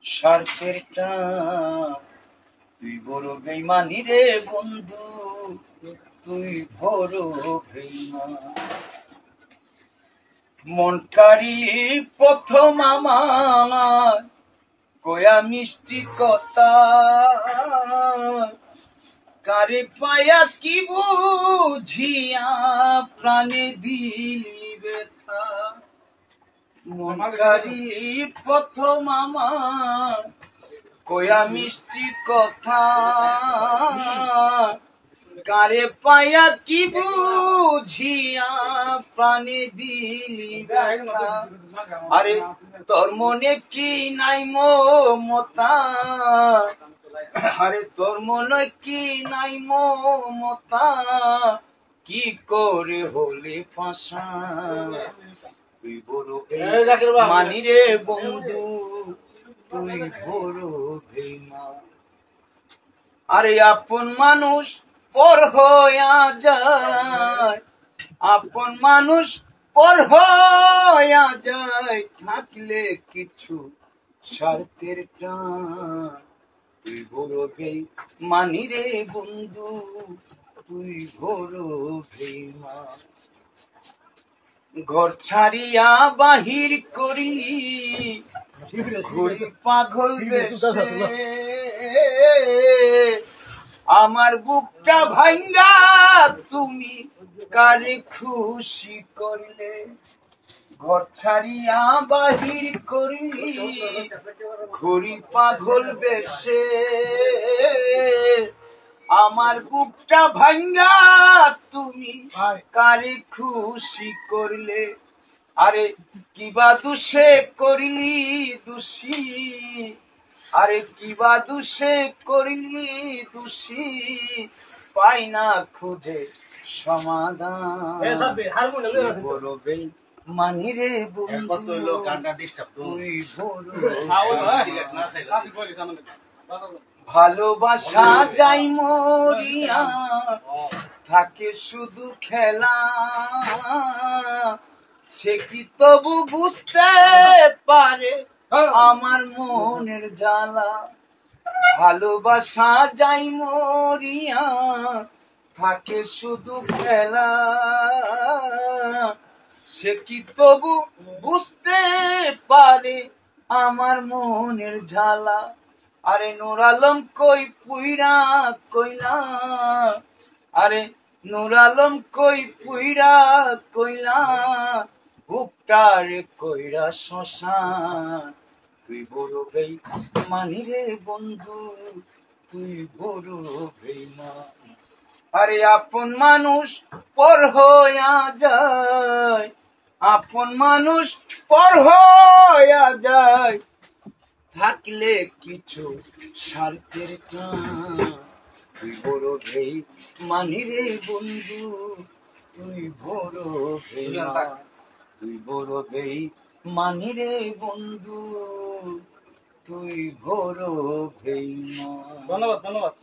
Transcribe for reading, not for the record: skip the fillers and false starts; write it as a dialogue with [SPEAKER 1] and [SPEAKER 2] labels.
[SPEAKER 1] স্বার্থের টান। তুই বড় বেইমানি রে বন্ধু, তুই বড় বেইমান। মন কারিলি প্রথম আমার কয়া মিষ্টি কথা, কারে পায়া কি বুঝিয়া প্রাণে দিলি ব্যথা। মন কারিলি প্রথম আমার কয়া মিষ্টি কথা, কারে পায়া কি বুঝিয়া প্রাণে দিলি ব্যথা। আরে তোর মনে কি নাই মমতা, আরে তোর মনে কি নাই মমতা, কি করে হলে ফাঁসা। তুই বড় বেইমানি রে বন্ধু, তুই বড় বেইমান। আরে আপন মানুষ পর হইয়া যায়, আপন মানুষ পর হইয়া যায়, থাকলে কিছু স্বার্থের টান। তুই বড় বেইমানি রে বন্ধু, তুই বড় বেইমান। ঘর ছাড়িয়া বাহির করিলি ঘুরি পাগল বেশে, আমার বুকটা ভাঙ্গা তুমি কারে খুশি করলে। ঘর ছাড়িয়া বাহির করিলি ঘুরি পাগল বেশে, আমার বুকটা ভাঙ্গা তুমি কারে খুশি করলে। আরে কিবা দুষে করিলি দোষী, আরে কিবা দুষে করিলি দোষী, পাই না খুঁজে সমাধান। বড় বেইমানি রে বন্ধু, তুই ভালোবাসা যাই মরিয়া থাকে শুধু খেলা, সে কি তবু বুঝতে পারে আমার মনের জ্বালা। ভালোবাসা যাই মরিয়া থাকে শুধু খেলা, সে কি তবু বুঝতে পারে আমার মনের জ্বালা। আরে নূর আলম কই পুইরা কইলা, আরে নূর আলম কই পুইরা কইলা, বুকটার কইরা শ্মশান। তুই বড় বেইমানি রে বন্ধু, তুই বড় বেইমান। আরে আপন মানুষ পর হইয়া যায়, আপন মানুষ পর হইয়া যায়, থাকলে কিছু স্বার্থের টান। তুই বড় বেইমানি রে বন্ধু, তুই বড় বেইমান। তুই বড় বেইমানি রে বন্ধু, তুই বড় বেইমান।
[SPEAKER 2] ধন্যবাদ ধন্যবাদ।